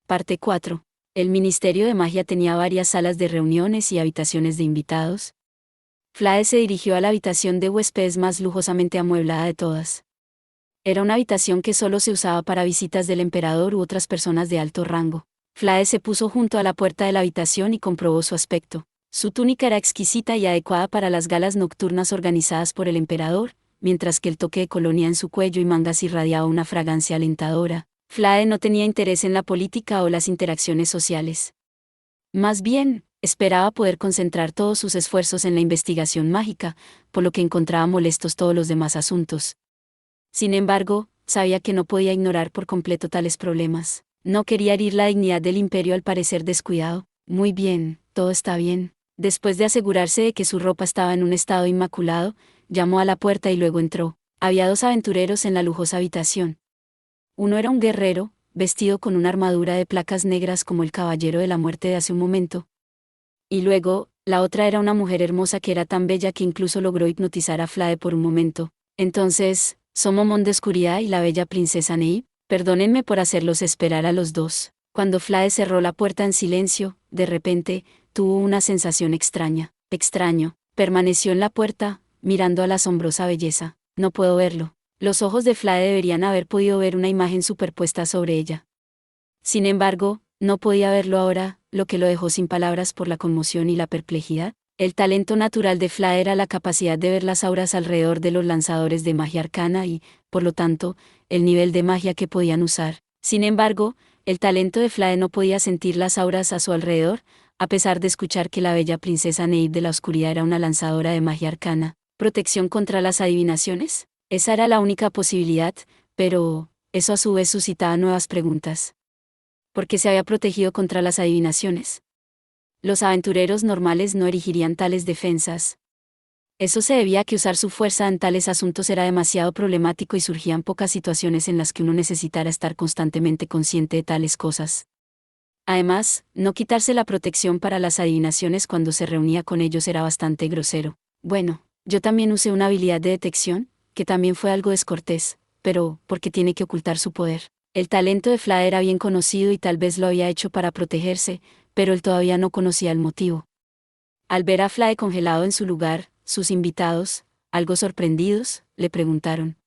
Parte 4. El Ministerio de Magia tenía varias salas de reuniones y habitaciones de invitados. Flade se dirigió a la habitación de huéspedes más lujosamente amueblada de todas. Era una habitación que solo se usaba para visitas del emperador u otras personas de alto rango. Flade se puso junto a la puerta de la habitación y comprobó su aspecto. Su túnica era exquisita y adecuada para las galas nocturnas organizadas por el emperador, mientras que el toque de colonia en su cuello y mangas irradiaba una fragancia alentadora. Flade no tenía interés en la política o las interacciones sociales. Más bien, esperaba poder concentrar todos sus esfuerzos en la investigación mágica, por lo que encontraba molestos todos los demás asuntos. Sin embargo, sabía que no podía ignorar por completo tales problemas. No quería herir la dignidad del imperio al parecer descuidado. Muy bien, todo está bien. Después de asegurarse de que su ropa estaba en un estado inmaculado, llamó a la puerta y luego entró. Había 2 aventureros en la lujosa habitación. Uno era un guerrero, vestido con una armadura de placas negras como el caballero de la muerte de hace un momento. Y luego, la otra era una mujer hermosa que era tan bella que incluso logró hipnotizar a Flade por un momento. Entonces, ¿son Momón de Oscuridad y la bella princesa Nehib? Perdónenme por hacerlos esperar a los dos. Cuando Flade cerró la puerta en silencio, de repente, tuvo una sensación extraña. Extraño. Permaneció en la puerta, mirando a la asombrosa belleza. No puedo verlo. Los ojos de Flade deberían haber podido ver una imagen superpuesta sobre ella. Sin embargo, no podía verlo ahora, lo que lo dejó sin palabras por la conmoción y la perplejidad. El talento natural de Flade era la capacidad de ver las auras alrededor de los lanzadores de magia arcana y, por lo tanto, el nivel de magia que podían usar. Sin embargo, el talento de Flade no podía sentir las auras a su alrededor, a pesar de escuchar que la bella princesa Nehib de la Oscuridad era una lanzadora de magia arcana. ¿Protección contra las adivinaciones? Esa era la única posibilidad, pero eso a su vez suscitaba nuevas preguntas. ¿Por qué se había protegido contra las adivinaciones? Los aventureros normales no erigirían tales defensas. Eso se debía a que usar su fuerza en tales asuntos era demasiado problemático y surgían pocas situaciones en las que uno necesitara estar constantemente consciente de tales cosas. Además, no quitarse la protección para las adivinaciones cuando se reunía con ellos era bastante grosero. Bueno, yo también usé una habilidad de detección, que también fue algo descortés, pero, ¿por qué tiene que ocultar su poder? El talento de Flade era bien conocido y tal vez lo había hecho para protegerse, pero él todavía no conocía el motivo. Al ver a Flade congelado en su lugar, sus invitados, algo sorprendidos, le preguntaron: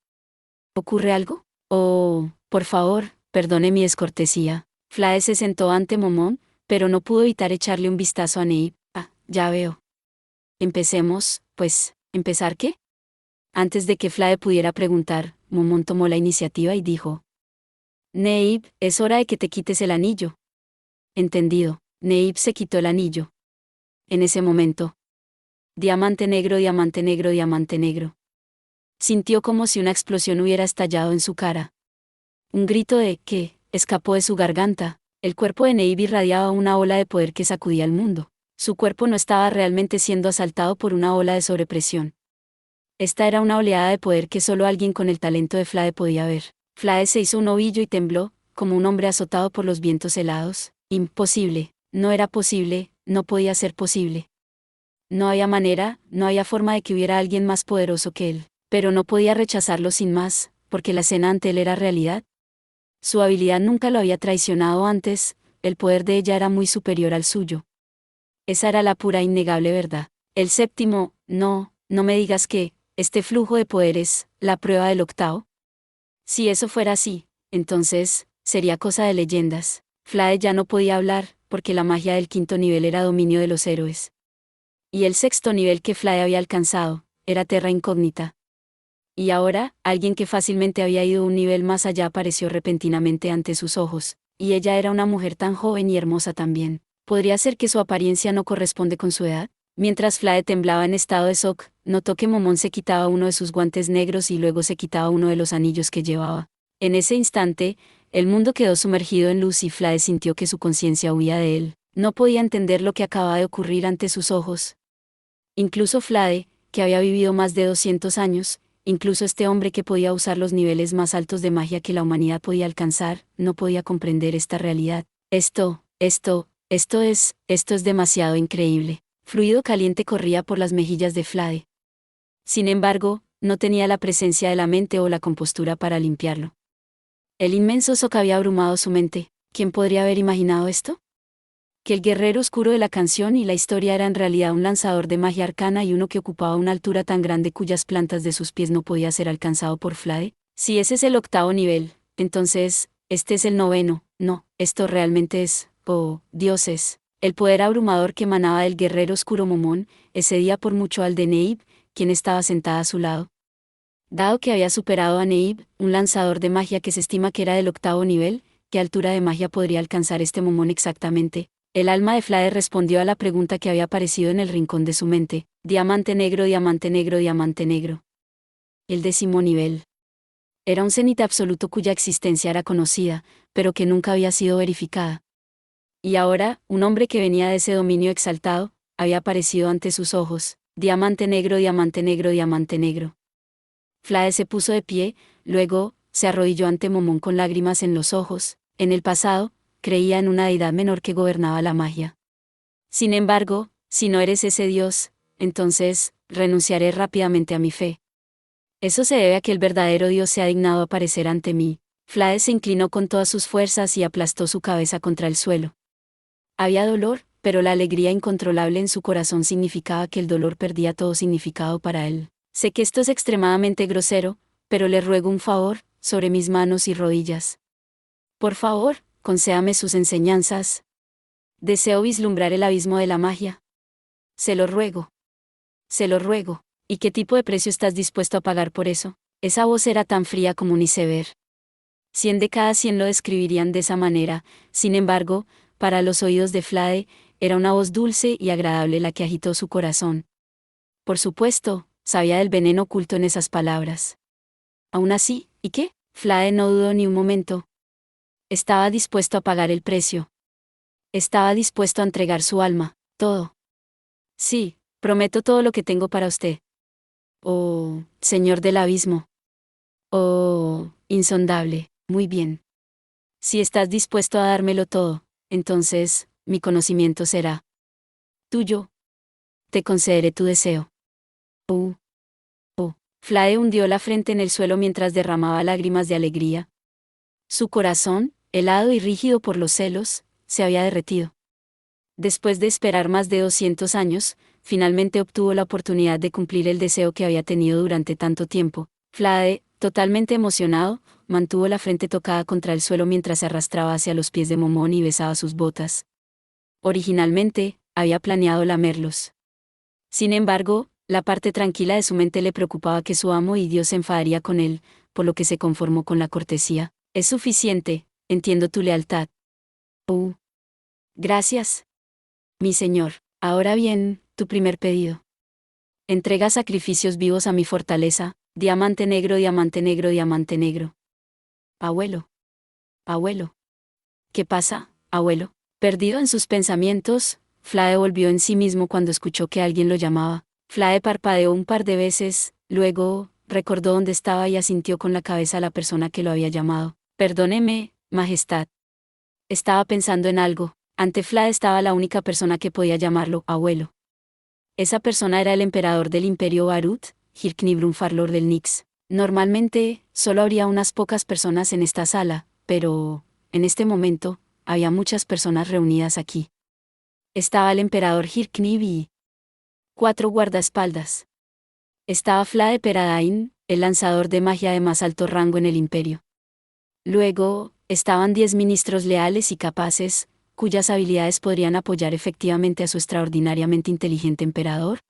¿ocurre algo? Oh, por favor, perdone mi descortesía. Flade se sentó ante Momón, pero no pudo evitar echarle un vistazo a Nehib. Ah, ya veo. Empecemos, pues, ¿empezar qué? Antes de que Flade pudiera preguntar, Momón tomó la iniciativa y dijo: Nehib, es hora de que te quites el anillo. Entendido. Nehib se quitó el anillo. En ese momento. Diamante negro, diamante negro, diamante negro. Sintió como si una explosión hubiera estallado en su cara. Un grito de «¿qué?» escapó de su garganta. El cuerpo de Nehib irradiaba una ola de poder que sacudía el mundo. Su cuerpo no estaba realmente siendo asaltado por una ola de sobrepresión. Esta era una oleada de poder que solo alguien con el talento de Flade podía ver. Flade se hizo un ovillo y tembló, como un hombre azotado por los vientos helados. Imposible, no era posible, no podía ser posible. No había manera, no había forma de que hubiera alguien más poderoso que él. Pero no podía rechazarlo sin más, porque la escena ante él era realidad. Su habilidad nunca lo había traicionado antes, el poder de ella era muy superior al suyo. Esa era la pura e innegable verdad. El séptimo, no me digas que, este flujo de poderes, la prueba del octavo. Si eso fuera así, entonces, sería cosa de leyendas. Flade ya no podía hablar, porque la magia del 5.º nivel era dominio de los héroes. Y el 6.º nivel que Flade había alcanzado, era terra incógnita. Y ahora, alguien que fácilmente había ido un nivel más allá apareció repentinamente ante sus ojos, y ella era una mujer tan joven y hermosa también. ¿Podría ser que su apariencia no corresponde con su edad? Mientras Flade temblaba en estado de shock, notó que Momón se quitaba uno de sus guantes negros y luego se quitaba uno de los anillos que llevaba. En ese instante, el mundo quedó sumergido en luz y Flade sintió que su conciencia huía de él. No podía entender lo que acababa de ocurrir ante sus ojos. Incluso Flade, que había vivido más de 200 años, incluso este hombre que podía usar los niveles más altos de magia que la humanidad podía alcanzar, no podía comprender esta realidad. Esto es demasiado increíble. Fluido caliente corría por las mejillas de Flade. Sin embargo, no tenía la presencia de la mente o la compostura para limpiarlo. El inmenso shock había abrumado su mente, ¿Quién podría haber imaginado esto? Que el guerrero oscuro de la canción y la historia era en realidad un lanzador de magia arcana y uno que ocupaba una altura tan grande cuyas plantas de sus pies no podía ser alcanzado por Flade. Si ese es el octavo nivel, entonces, este es el noveno. No, esto realmente es, oh, dioses. El poder abrumador que emanaba del guerrero oscuro Momón excedía por mucho al de Neib, quien estaba sentada a su lado. Dado que había superado a Neib, un lanzador de magia que se estima que era del octavo nivel, ¿qué altura de magia podría alcanzar este Momón exactamente? El alma de Flade respondió a la pregunta que había aparecido en el rincón de su mente: diamante negro, diamante negro, diamante negro. El décimo nivel. Era un cenit absoluto cuya existencia era conocida, pero que nunca había sido verificada. Y ahora, un hombre que venía de ese dominio exaltado, había aparecido ante sus ojos: diamante negro, diamante negro, diamante negro. Flade se puso de pie, luego, se arrodilló ante Momón con lágrimas en los ojos. En el pasado, creía en una deidad menor que gobernaba la magia. Sin embargo, si no eres ese Dios, entonces, renunciaré rápidamente a mi fe. Eso se debe a que el verdadero Dios se ha dignado aparecer ante mí. Flade se inclinó con todas sus fuerzas y aplastó su cabeza contra el suelo. Había dolor, pero la alegría incontrolable en su corazón significaba que el dolor perdía todo significado para él. Sé que esto es extremadamente grosero, pero le ruego un favor, sobre mis manos y rodillas. Por favor, concédame sus enseñanzas. Deseo vislumbrar el abismo de la magia. Se lo ruego. Se lo ruego. ¿Y qué tipo de precio estás dispuesto a pagar por eso? Esa voz era tan fría como un iceberg. 100 de cada 100 lo describirían de esa manera. Sin embargo, para los oídos de Flade, era una voz dulce y agradable la que agitó su corazón. Por supuesto, sabía del veneno oculto en esas palabras. Aún así, ¿y qué? Flade no dudó ni un momento. Estaba dispuesto a pagar el precio. Estaba dispuesto a entregar su alma, todo. Sí, prometo todo lo que tengo para usted. Oh, Señor del abismo. Oh, insondable, muy bien. Si estás dispuesto a dármelo todo, entonces, mi conocimiento será tuyo. Te concederé tu deseo. Oh. Flade hundió la frente en el suelo mientras derramaba lágrimas de alegría. Su corazón, helado y rígido por los celos, se había derretido. Después de esperar más de 200 años, finalmente obtuvo la oportunidad de cumplir el deseo que había tenido durante tanto tiempo. Flade, totalmente emocionado, mantuvo la frente tocada contra el suelo mientras se arrastraba hacia los pies de Momón y besaba sus botas. Originalmente, había planeado lamerlos. Sin embargo, la parte tranquila de su mente le preocupaba que su amo y Dios se enfadaría con él, por lo que se conformó con la cortesía. Es suficiente, entiendo tu lealtad. Gracias. Mi señor. Ahora bien, tu primer pedido. Entrega sacrificios vivos a mi fortaleza, diamante negro, diamante negro, diamante negro. Abuelo. Abuelo. ¿Qué pasa, abuelo? Perdido en sus pensamientos, Flade volvió en sí mismo cuando escuchó que alguien lo llamaba. Flade parpadeó un par de veces, luego, recordó dónde estaba y asintió con la cabeza a la persona que lo había llamado. Perdóneme, Majestad. Estaba pensando en algo. Ante Flade estaba la única persona que podía llamarlo abuelo. Esa persona era el emperador del Imperio Barut, Hirknibrun Farlor del Nix. Normalmente, solo habría unas pocas personas en esta sala, pero, en este momento, había muchas personas reunidas aquí. Estaba el emperador Hirknib y 4 guardaespaldas. Estaba Flade Peradain, el lanzador de magia de más alto rango en el imperio. Luego, estaban 10 ministros leales y capaces, cuyas habilidades podrían apoyar efectivamente a su extraordinariamente inteligente emperador.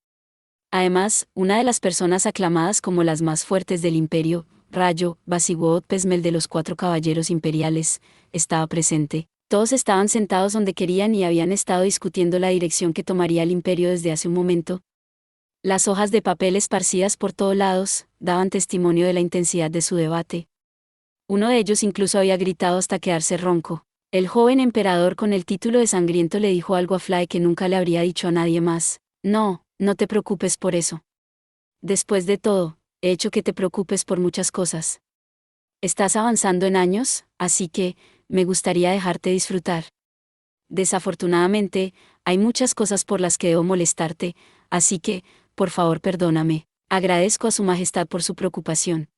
Además, una de las personas aclamadas como las más fuertes del imperio, Rayo, Basiguot Pesmel de los 4 caballeros imperiales, estaba presente. Todos estaban sentados donde querían y habían estado discutiendo la dirección que tomaría el imperio desde hace un momento. Las hojas de papel esparcidas por todos lados daban testimonio de la intensidad de su debate. Uno de ellos incluso había gritado hasta quedarse ronco. El joven emperador con el título de sangriento le dijo algo a Flade que nunca le habría dicho a nadie más. No, no te preocupes por eso. Después de todo, he hecho que te preocupes por muchas cosas. Estás avanzando en años, así que, me gustaría dejarte disfrutar. Desafortunadamente, hay muchas cosas por las que debo molestarte, así que, por favor perdóname. Agradezco a Su Majestad por su preocupación.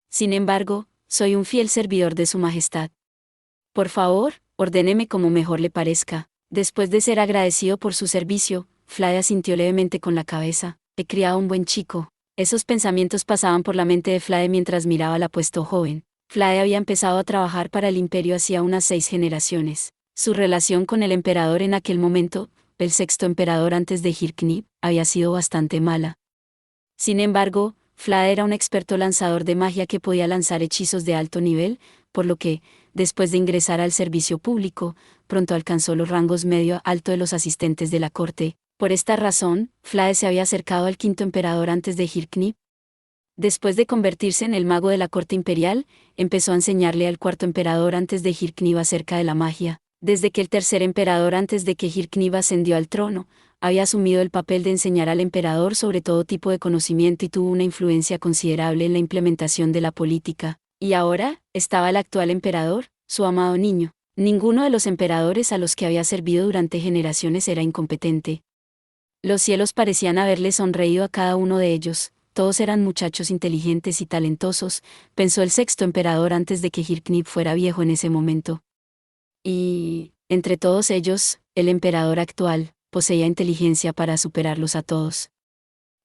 Sin embargo, soy un fiel servidor de Su Majestad. Por favor, Ordéneme como mejor le parezca. Después de ser agradecido por su servicio, Flade asintió levemente con la cabeza. He criado un buen chico. Esos pensamientos pasaban por la mente de Flade mientras miraba al apuesto joven. Flade había empezado a trabajar para el imperio hacía unas 6 generaciones. Su relación con el emperador en aquel momento, el sexto emperador antes de Hirknib, había sido bastante mala. Sin embargo, Flade era un experto lanzador de magia que podía lanzar hechizos de alto nivel, por lo que, después de ingresar al servicio público, pronto alcanzó los rangos medio-alto de los asistentes de la corte. Por esta razón, Flade se había acercado al quinto emperador antes de Hirknib. Después de convertirse en el mago de la corte imperial, empezó a enseñarle al cuarto emperador antes de Hirknib acerca de la magia. Desde que el tercer emperador antes de que Hirknib ascendió al trono, había asumido el papel de enseñar al emperador sobre todo tipo de conocimiento y tuvo una influencia considerable en la implementación de la política. Y ahora, estaba el actual emperador, su amado niño. Ninguno de los emperadores a los que había servido durante generaciones era incompetente. Los cielos parecían haberle sonreído a cada uno de ellos. Todos eran muchachos inteligentes y talentosos, pensó el sexto emperador antes de que Hirknib fuera viejo en ese momento. Y, entre todos ellos, el emperador actual, poseía inteligencia para superarlos a todos.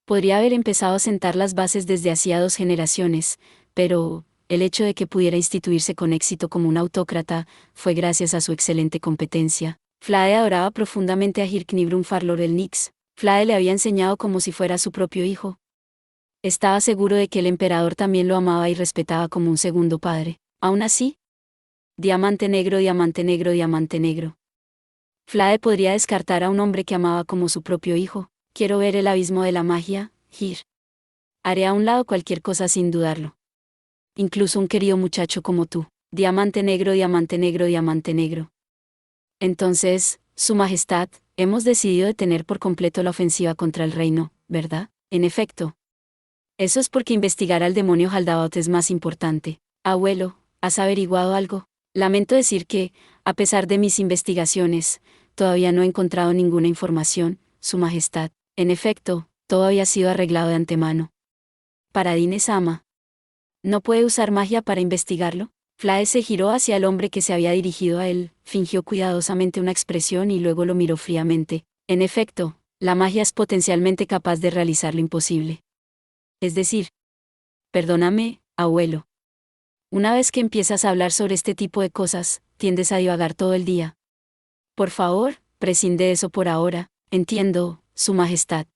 Podría haber empezado a sentar las bases desde hacía 2 generaciones, pero, el hecho de que pudiera instituirse con éxito como un autócrata, fue gracias a su excelente competencia. Flade adoraba profundamente a Hirknib Farlor el Nix. Flade le había enseñado como si fuera su propio hijo. Estaba seguro de que el emperador también lo amaba y respetaba como un segundo padre. Aún así, diamante negro, diamante negro, diamante negro. Flade podría descartar a un hombre que amaba como su propio hijo. Quiero ver el abismo de la magia, Hir. Haré a un lado cualquier cosa sin dudarlo. Incluso un querido muchacho como tú. Diamante negro, diamante negro, diamante negro. Entonces, Su Majestad, hemos decidido detener por completo la ofensiva contra el reino, ¿verdad? En efecto. Eso es porque investigar al demonio Haldabaoth es más importante. Abuelo, ¿has averiguado algo? Lamento decir que, a pesar de mis investigaciones, todavía no he encontrado ninguna información, Su Majestad. En efecto, todo había sido arreglado de antemano. Paradine-sama. ¿No puede usar magia para investigarlo? Flade se giró hacia el hombre que se había dirigido a él, fingió cuidadosamente una expresión y luego lo miró fríamente. En efecto, la magia es potencialmente capaz de realizar lo imposible. Es decir, perdóname, abuelo. Una vez que empiezas a hablar sobre este tipo de cosas, tiendes a divagar todo el día. Por favor, prescinde de eso por ahora. Entiendo, Su Majestad.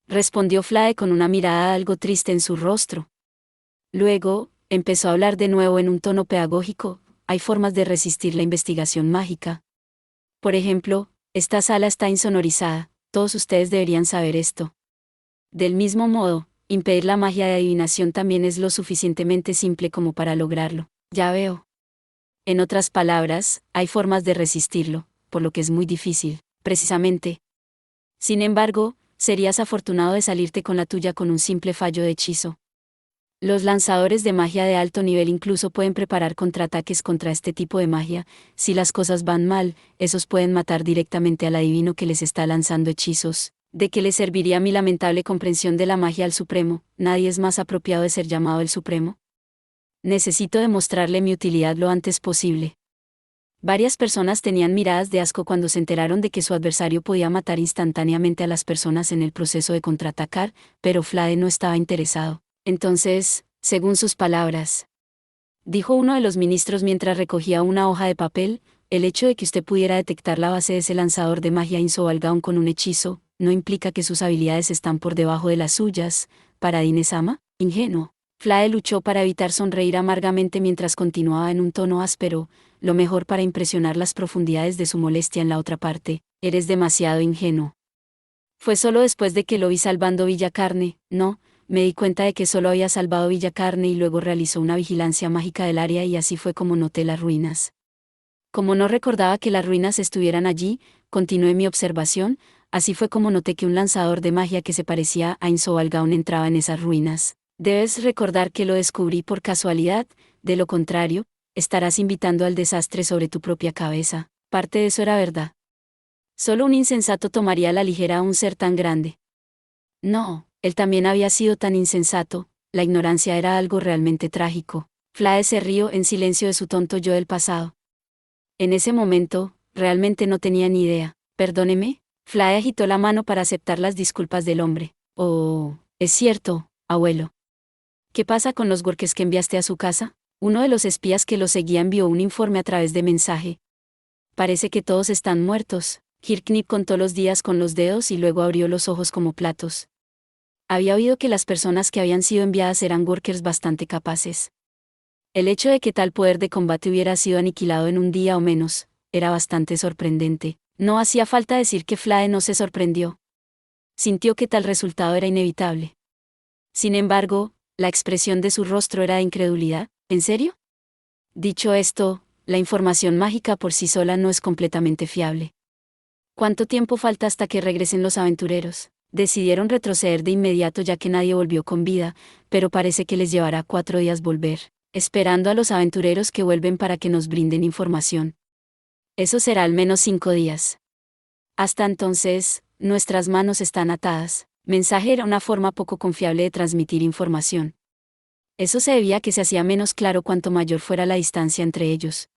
Respondió Flade con una mirada algo triste en su rostro. Luego, empezó a hablar de nuevo en un tono pedagógico. Hay formas de resistir la investigación mágica. Por ejemplo, esta sala está insonorizada. Todos ustedes deberían saber esto. Del mismo modo, impedir la magia de adivinación también es lo suficientemente simple como para lograrlo. Ya veo. En otras palabras, hay formas de resistirlo, por lo que es muy difícil, precisamente. Sin embargo, serías afortunado de salirte con la tuya con un simple fallo de hechizo. Los lanzadores de magia de alto nivel incluso pueden preparar contraataques contra este tipo de magia. Si las cosas van mal, esos pueden matar directamente al adivino que les está lanzando hechizos. ¿De qué le serviría mi lamentable comprensión de la magia al Supremo? ¿Nadie es más apropiado de ser llamado el Supremo? Necesito demostrarle mi utilidad lo antes posible. Varias personas tenían miradas de asco cuando se enteraron de que su adversario podía matar instantáneamente a las personas en el proceso de contraatacar, pero Flade no estaba interesado. Entonces, según sus palabras, dijo uno de los ministros mientras recogía una hoja de papel, el hecho de que usted pudiera detectar la base de ese lanzador de magia Insobalgaon con un hechizo, no implica que sus habilidades están por debajo de las suyas. Paradine-sama, ingenuo. Flade luchó para evitar sonreír amargamente mientras continuaba en un tono áspero, lo mejor para impresionar las profundidades de su molestia en la otra parte. Eres demasiado ingenuo. Fue solo después de que lo vi salvando Villacarne, no, me di cuenta de que solo había salvado Villacarne y luego realizó una vigilancia mágica del área y así fue como noté las ruinas. Como no recordaba que las ruinas estuvieran allí, continué mi observación, así fue como noté que un lanzador de magia que se parecía a Insobalgaon entraba en esas ruinas. Debes recordar que lo descubrí por casualidad, de lo contrario, estarás invitando al desastre sobre tu propia cabeza. Parte de eso era verdad. Solo un insensato tomaría a la ligera a un ser tan grande. No, él también había sido tan insensato, la ignorancia era algo realmente trágico. Flade se rió en silencio de su tonto yo del pasado. En ese momento, realmente no tenía ni idea. Perdóneme. Flae agitó la mano para aceptar las disculpas del hombre. Oh, es cierto, abuelo. ¿Qué pasa con los workers que enviaste a su casa? Uno de los espías que lo seguía envió un informe a través de mensaje. Parece que todos están muertos. Hirknip contó los días con los dedos y luego abrió los ojos como platos. Había oído que las personas que habían sido enviadas eran workers bastante capaces. El hecho de que tal poder de combate hubiera sido aniquilado en un día o menos, era bastante sorprendente. No hacía falta decir que Flae no se sorprendió. Sintió que tal resultado era inevitable. Sin embargo, la expresión de su rostro era de incredulidad. ¿En serio? Dicho esto, la información mágica por sí sola no es completamente fiable. ¿Cuánto tiempo falta hasta que regresen los aventureros? Decidieron retroceder de inmediato ya que nadie volvió con vida, pero parece que les llevará 4 días volver, esperando a los aventureros que vuelven para que nos brinden información. Eso será al menos 5 días. Hasta entonces, nuestras manos están atadas. Mensaje era una forma poco confiable de transmitir información. Eso se debía a que se hacía menos claro cuanto mayor fuera la distancia entre ellos.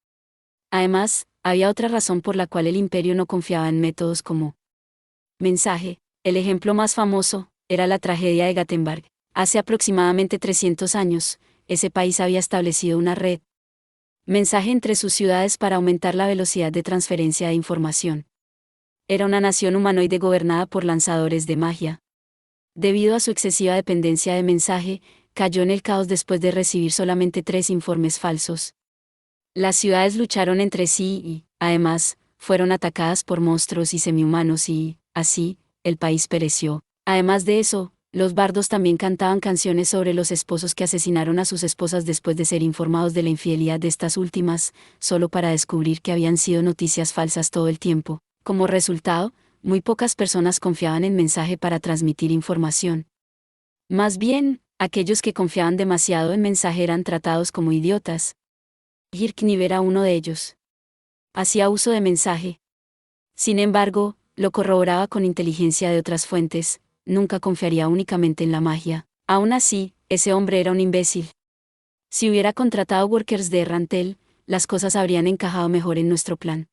Además, había otra razón por la cual el imperio no confiaba en métodos como mensaje. El ejemplo más famoso era la tragedia de Gutenberg. Hace aproximadamente 300 años, ese país había establecido una red mensaje entre sus ciudades para aumentar la velocidad de transferencia de información. Era una nación humanoide gobernada por lanzadores de magia. Debido a su excesiva dependencia de mensaje, cayó en el caos después de recibir solamente 3 informes falsos. Las ciudades lucharon entre sí y, además, fueron atacadas por monstruos y semihumanos y, así, el país pereció. Además de eso, los bardos también cantaban canciones sobre los esposos que asesinaron a sus esposas después de ser informados de la infidelidad de estas últimas, solo para descubrir que habían sido noticias falsas todo el tiempo. Como resultado, muy pocas personas confiaban en mensaje para transmitir información. Más bien, aquellos que confiaban demasiado en mensaje eran tratados como idiotas. Hirknip era uno de ellos. Hacía uso de mensaje. Sin embargo, lo corroboraba con inteligencia de otras fuentes. Nunca confiaría únicamente en la magia. Aún así, ese hombre era un imbécil. Si hubiera contratado workers de Rantel, las cosas habrían encajado mejor en nuestro plan.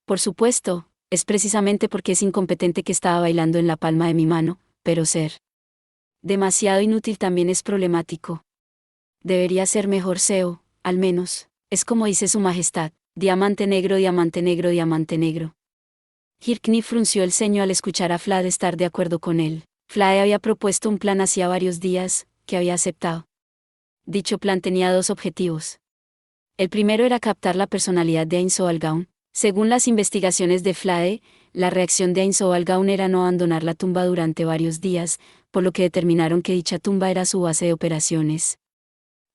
Por supuesto, es precisamente porque es incompetente que estaba bailando en la palma de mi mano, pero ser demasiado inútil también es problemático. Debería ser mejor CEO, al menos, es como dice su majestad, diamante negro, diamante negro, diamante negro. Hirknip frunció el ceño al escuchar a Flade estar de acuerdo con él. Flade había propuesto un plan hacía varios días, que había aceptado. Dicho plan tenía 2 objetivos. El primero era captar la personalidad de Ainz Oalgaun. Según las investigaciones de Flade, la reacción de Ainz Oalgaun era no abandonar la tumba durante varios días, por lo que determinaron que dicha tumba era su base de operaciones.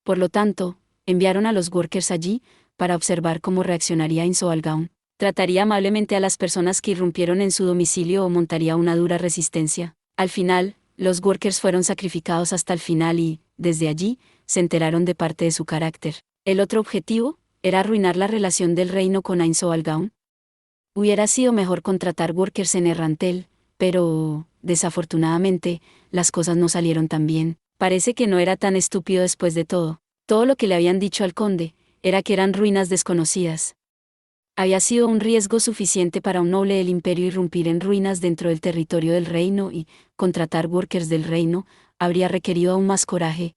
Por lo tanto, enviaron a los workers allí, para observar cómo reaccionaría Ainz Oalgaun. Trataría amablemente a las personas que irrumpieron en su domicilio o montaría una dura resistencia. Al final, los workers fueron sacrificados hasta el final y, desde allí, se enteraron de parte de su carácter. El otro objetivo era arruinar la relación del reino con Ainz Oalgaun. Hubiera sido mejor contratar workers en Errantel, pero, desafortunadamente, las cosas no salieron tan bien. Parece que no era tan estúpido después de todo. Todo lo que le habían dicho al conde, era que eran ruinas desconocidas. Había sido un riesgo suficiente para un noble del imperio irrumpir en ruinas dentro del territorio del reino y, contratar workers del reino, habría requerido aún más coraje.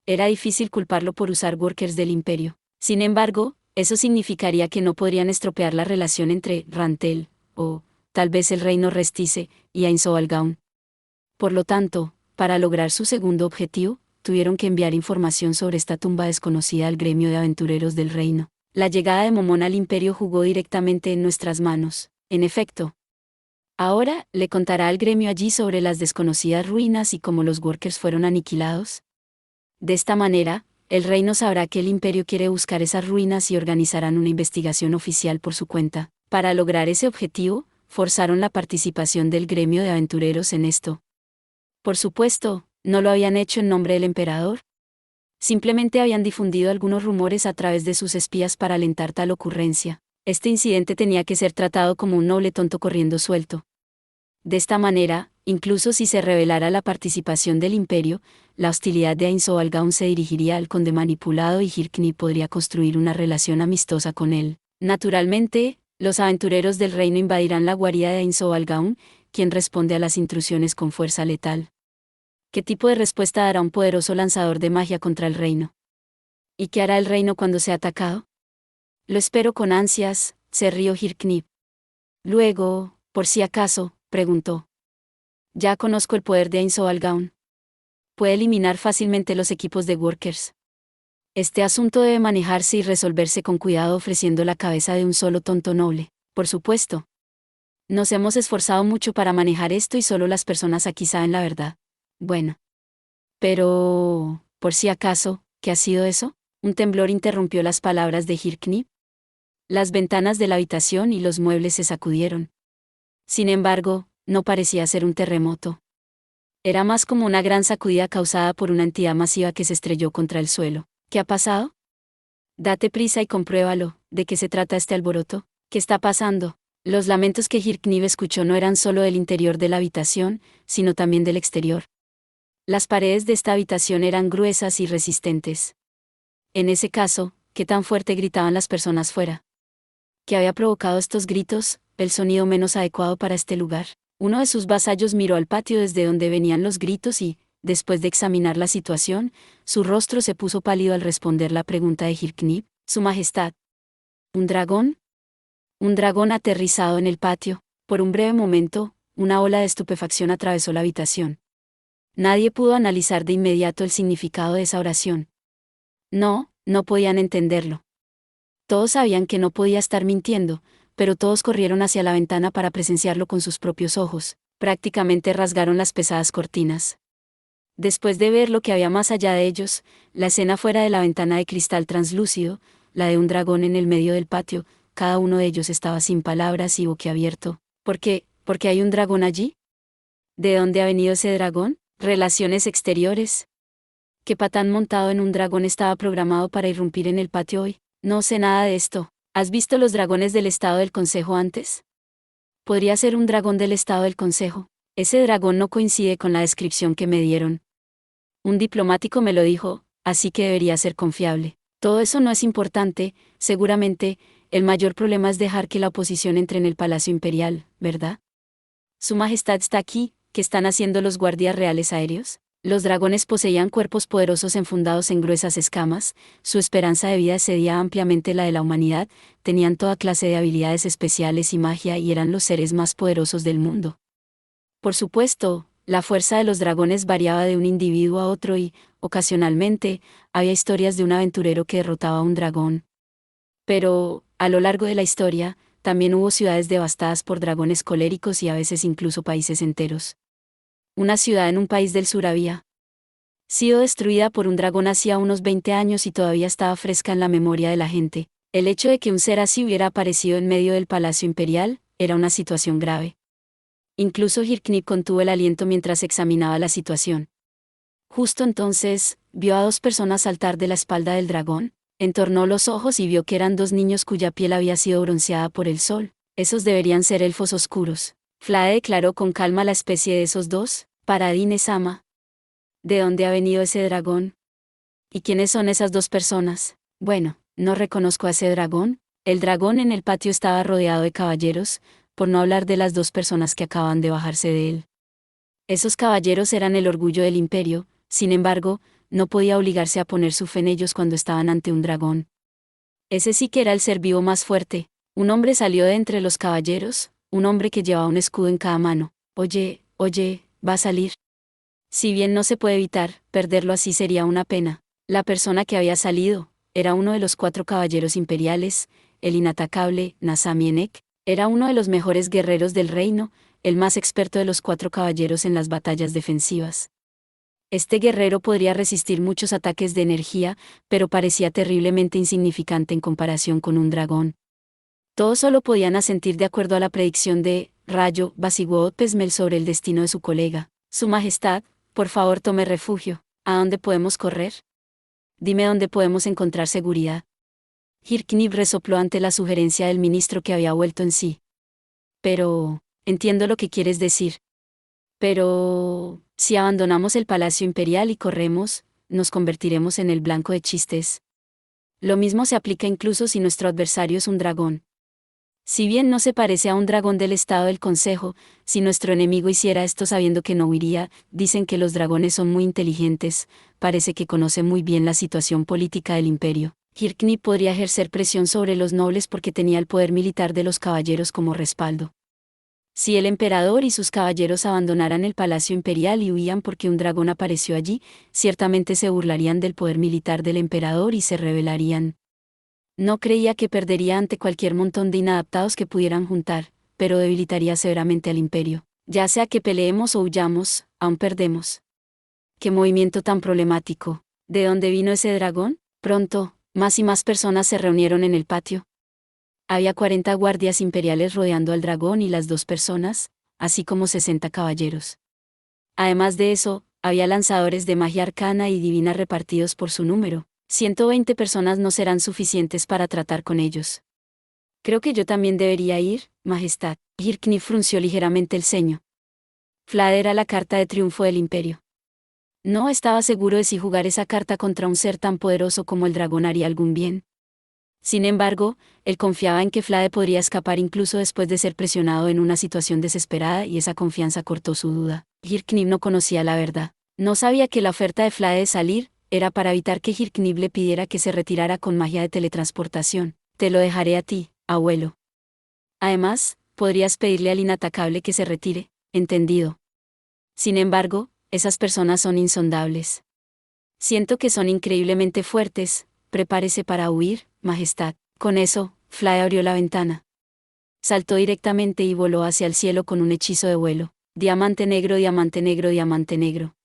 Era difícil culparlo por usar workers del imperio. Sin embargo, eso significaría que no podrían estropear la relación entre Rantel, o, tal vez el reino Restice, y Ainz Oalgaun. Por lo tanto, para lograr su segundo objetivo, tuvieron que enviar información sobre esta tumba desconocida al gremio de aventureros del reino. La llegada de Momón al imperio jugó directamente en nuestras manos, en efecto. Ahora, ¿le contará al gremio allí sobre las desconocidas ruinas y cómo los workers fueron aniquilados? De esta manera, el reino sabrá que el imperio quiere buscar esas ruinas y organizarán una investigación oficial por su cuenta. Para lograr ese objetivo, forzaron la participación del gremio de aventureros en esto. Por supuesto, no lo habían hecho en nombre del emperador. Simplemente habían difundido algunos rumores a través de sus espías para alentar tal ocurrencia. Este incidente tenía que ser tratado como un noble tonto corriendo suelto. De esta manera, incluso si se revelara la participación del imperio, la hostilidad de Ainz Oalgaun se dirigiría al conde manipulado y Hirknip podría construir una relación amistosa con él. Naturalmente, los aventureros del reino invadirán la guarida de Ainzoalgaun, quien responde a las intrusiones con fuerza letal. ¿Qué tipo de respuesta dará un poderoso lanzador de magia contra el reino? ¿Y qué hará el reino cuando sea atacado? Lo espero con ansias, se rió Hirknip. Luego, por si acaso, preguntó. Ya conozco el poder de Ainzoalgaun. Puede eliminar fácilmente los equipos de Workers. Este asunto debe manejarse y resolverse con cuidado ofreciendo la cabeza de un solo tonto noble, por supuesto. Nos hemos esforzado mucho para manejar esto y solo las personas aquí saben la verdad. Bueno. Pero, por si acaso, ¿qué ha sido eso? Un temblor interrumpió las palabras de Hirknip. Las ventanas de la habitación y los muebles se sacudieron. Sin embargo, no parecía ser un terremoto. Era más como una gran sacudida causada por una entidad masiva que se estrelló contra el suelo. ¿Qué ha pasado? Date prisa y compruébalo. ¿De qué se trata este alboroto? ¿Qué está pasando? Los lamentos que Hirknip escuchó no eran solo del interior de la habitación, sino también del exterior. Las paredes de esta habitación eran gruesas y resistentes. En ese caso, ¿qué tan fuerte gritaban las personas fuera? ¿Qué había provocado estos gritos, el sonido menos adecuado para este lugar? Uno de sus vasallos miró al patio desde donde venían los gritos y, después de examinar la situación, su rostro se puso pálido al responder la pregunta de Hirknip. Su Majestad. ¿Un dragón? Un dragón aterrizado en el patio. Por un breve momento, una ola de estupefacción atravesó la habitación. Nadie pudo analizar de inmediato el significado de esa oración. No podían entenderlo. Todos sabían que no podía estar mintiendo, pero todos corrieron hacia la ventana para presenciarlo con sus propios ojos. Prácticamente rasgaron las pesadas cortinas. Después de ver lo que había más allá de ellos, la escena fuera de la ventana de cristal translúcido, la de un dragón en el medio del patio, cada uno de ellos estaba sin palabras y boquiabierto. ¿Por qué? ¿Por qué hay un dragón allí? ¿De dónde ha venido ese dragón? Relaciones exteriores. ¿Qué patán montado en un dragón estaba programado para irrumpir en el patio hoy? No sé nada de esto. ¿Has visto los dragones del estado del consejo antes? Podría ser un dragón del estado del consejo. Ese dragón no coincide con la descripción que me dieron. Un diplomático me lo dijo, así que debería ser confiable. Todo eso no es importante, seguramente, el mayor problema es dejar que la oposición entre en el Palacio Imperial, ¿verdad? Su Majestad está aquí. ¿Qué están haciendo los guardias reales aéreos? Los dragones poseían cuerpos poderosos enfundados en gruesas escamas, su esperanza de vida excedía ampliamente la de la humanidad, tenían toda clase de habilidades especiales y magia y eran los seres más poderosos del mundo. Por supuesto, la fuerza de los dragones variaba de un individuo a otro y, ocasionalmente, había historias de un aventurero que derrotaba a un dragón. Pero, a lo largo de la historia, también hubo ciudades devastadas por dragones coléricos y a veces incluso países enteros. Una ciudad en un país del sur había sido destruida por un dragón hacía unos 20 años y todavía estaba fresca en la memoria de la gente. El hecho de que un ser así hubiera aparecido en medio del Palacio Imperial, era una situación grave. Incluso Hirknip contuvo el aliento mientras examinaba la situación. Justo entonces, vio a dos personas saltar de la espalda del dragón, entornó los ojos y vio que eran dos niños cuya piel había sido bronceada por el sol. Esos deberían ser elfos oscuros. Flade declaró con calma la especie de esos dos. Paradine-sama. ¿De dónde ha venido ese dragón? ¿Y quiénes son esas dos personas? Bueno, no reconozco a ese dragón. El dragón en el patio estaba rodeado de caballeros, por no hablar de las dos personas que acaban de bajarse de él. Esos caballeros eran el orgullo del imperio, sin embargo, no podía obligarse a poner su fe en ellos cuando estaban ante un dragón. Ese sí que era el ser vivo más fuerte. Un hombre salió de entre los caballeros, un hombre que llevaba un escudo en cada mano. Oye, va a salir. Si bien no se puede evitar, perderlo así sería una pena. La persona que había salido, era uno de los 4 caballeros imperiales, el inatacable Nazamienek, era uno de los mejores guerreros del reino, el más experto de los 4 caballeros en las batallas defensivas. Este guerrero podría resistir muchos ataques de energía, pero parecía terriblemente insignificante en comparación con un dragón. Todos solo podían asentir de acuerdo a la predicción de Rayo Basiguot Pesmel sobre el destino de su colega. Su Majestad, por favor tome refugio. ¿A dónde podemos correr? Dime dónde podemos encontrar seguridad. Hirknip resopló ante la sugerencia del ministro que había vuelto en sí. Pero, entiendo lo que quieres decir. Pero, si abandonamos el Palacio Imperial y corremos, nos convertiremos en el blanco de chistes. Lo mismo se aplica incluso si nuestro adversario es un dragón. Si bien no se parece a un dragón del estado del Consejo, si nuestro enemigo hiciera esto sabiendo que no huiría, dicen que los dragones son muy inteligentes, parece que conoce muy bien la situación política del imperio. Hirknip podría ejercer presión sobre los nobles porque tenía el poder militar de los caballeros como respaldo. Si el emperador y sus caballeros abandonaran el palacio imperial y huían porque un dragón apareció allí, ciertamente se burlarían del poder militar del emperador y se rebelarían. No creía que perdería ante cualquier montón de inadaptados que pudieran juntar, pero debilitaría severamente al imperio. Ya sea que peleemos o huyamos, aún perdemos. ¡Qué movimiento tan problemático! ¿De dónde vino ese dragón? Pronto, más y más personas se reunieron en el patio. Había 40 guardias imperiales rodeando al dragón y las dos personas, así como 60 caballeros. Además de eso, había lanzadores de magia arcana y divina repartidos por su número. 120 personas no serán suficientes para tratar con ellos. Creo que yo también debería ir, Majestad. Hirknip frunció ligeramente el ceño. Flad era la carta de triunfo del imperio. No estaba seguro de si jugar esa carta contra un ser tan poderoso como el dragón haría algún bien. Sin embargo, él confiaba en que Flade podría escapar incluso después de ser presionado en una situación desesperada y esa confianza cortó su duda. Hirknip no conocía la verdad. No sabía que la oferta de Flade de salir era para evitar que Hirknip le pidiera que se retirara con magia de teletransportación. Te lo dejaré a ti, abuelo. Además, podrías pedirle al inatacable que se retire, entendido. Sin embargo, esas personas son insondables. Siento que son increíblemente fuertes, prepárese para huir, Majestad. Con eso, Flade abrió la ventana. Saltó directamente y voló hacia el cielo con un hechizo de vuelo. Diamante negro, diamante negro, diamante negro.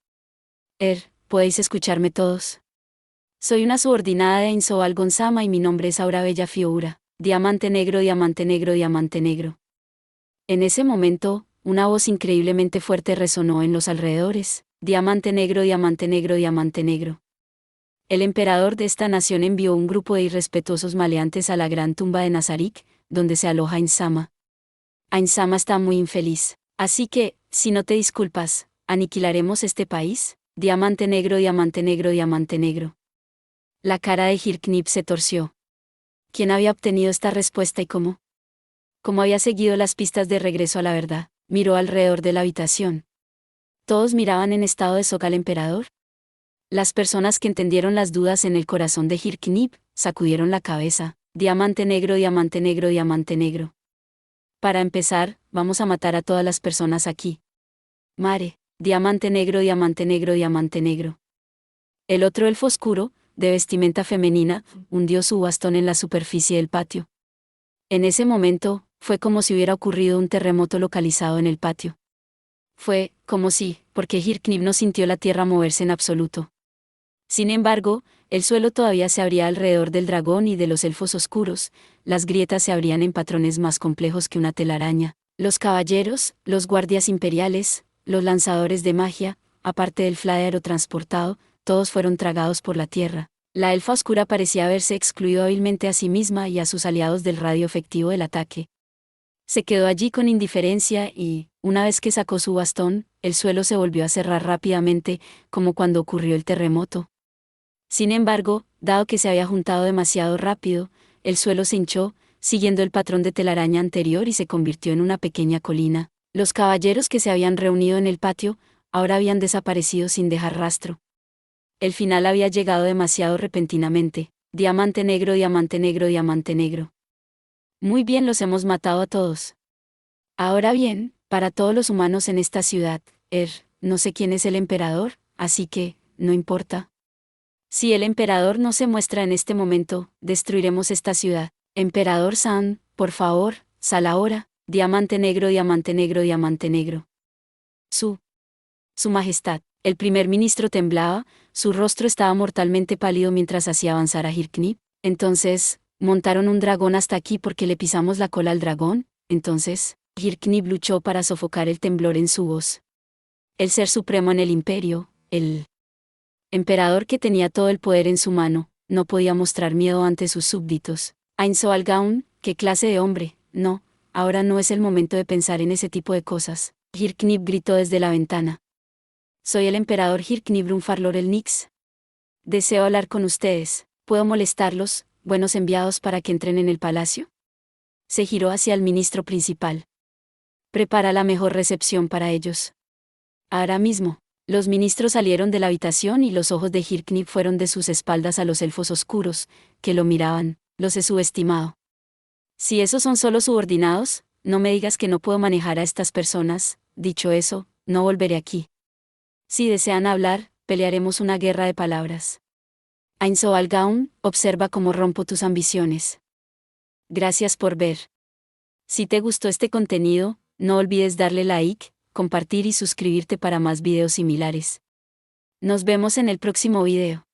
¿Podéis escucharme todos? Soy una subordinada de Ainzoal Gonzama y mi nombre es Aura Bella Fiora. Diamante negro, diamante negro, diamante negro. En ese momento, una voz increíblemente fuerte resonó en los alrededores. Diamante negro, diamante negro, diamante negro. El emperador de esta nación envió un grupo de irrespetuosos maleantes a la gran tumba de Nazarik, donde se aloja Ainsama. Ainsama está muy infeliz. Así que, si no te disculpas, ¿aniquilaremos este país? Diamante negro, diamante negro, diamante negro. La cara de Hirknip se torció. ¿Quién había obtenido esta respuesta y cómo? ¿Cómo había seguido las pistas de regreso a la verdad? Miró alrededor de la habitación. ¿Todos miraban en estado de shock al emperador? Las personas que entendieron las dudas en el corazón de Hirknip, sacudieron la cabeza. Diamante negro, diamante negro, diamante negro. Para empezar, vamos a matar a todas las personas aquí. Mare, diamante negro, diamante negro, diamante negro. El otro elfo oscuro, de vestimenta femenina, hundió su bastón en la superficie del patio. En ese momento, fue como si hubiera ocurrido un terremoto localizado en el patio. Fue, como si, porque Hirknip no sintió la tierra moverse en absoluto. Sin embargo, el suelo todavía se abría alrededor del dragón y de los elfos oscuros, las grietas se abrían en patrones más complejos que una telaraña. Los caballeros, los guardias imperiales, los lanzadores de magia, aparte del Flade aerotransportado, todos fueron tragados por la tierra. La elfa oscura parecía haberse excluido hábilmente a sí misma y a sus aliados del radio efectivo del ataque. Se quedó allí con indiferencia y, una vez que sacó su bastón, el suelo se volvió a cerrar rápidamente, como cuando ocurrió el terremoto. Sin embargo, dado que se había juntado demasiado rápido, el suelo se hinchó, siguiendo el patrón de telaraña anterior y se convirtió en una pequeña colina. Los caballeros que se habían reunido en el patio, ahora habían desaparecido sin dejar rastro. El final había llegado demasiado repentinamente. Diamante negro, diamante negro, diamante negro. Muy bien, los hemos matado a todos. Ahora bien, para todos los humanos en esta ciudad, no sé quién es el emperador, así que, no importa. Si el emperador no se muestra en este momento, destruiremos esta ciudad. Emperador San, por favor, sal ahora. Diamante negro, diamante negro, diamante negro. Su Majestad. El primer ministro temblaba, su rostro estaba mortalmente pálido mientras hacía avanzar a Hirknip. Entonces, montaron un dragón hasta aquí porque le pisamos la cola al dragón. Entonces, Hirknip luchó para sofocar el temblor en su voz. El ser supremo en el imperio, el emperador que tenía todo el poder en su mano, no podía mostrar miedo ante sus súbditos. Ainzoal Gaun, ¿qué clase de hombre? No, ahora no es el momento de pensar en ese tipo de cosas. Hirknip gritó desde la ventana. Soy el emperador Hirknip Brunfarlor el Nix. Deseo hablar con ustedes. ¿Puedo molestarlos, buenos enviados para que entren en el palacio? Se giró hacia el ministro principal. Prepara la mejor recepción para ellos. Ahora mismo. Los ministros salieron de la habitación y los ojos de Hirknip fueron de sus espaldas a los elfos oscuros, que lo miraban. Los he subestimado. Si esos son solo subordinados, no me digas que no puedo manejar a estas personas. Dicho eso, no volveré aquí. Si desean hablar, pelearemos una guerra de palabras. Ainzoal Gaun, observa cómo rompo tus ambiciones. Gracias por ver. Si te gustó este contenido, no olvides darle like, compartir y suscribirte para más videos similares. Nos vemos en el próximo video.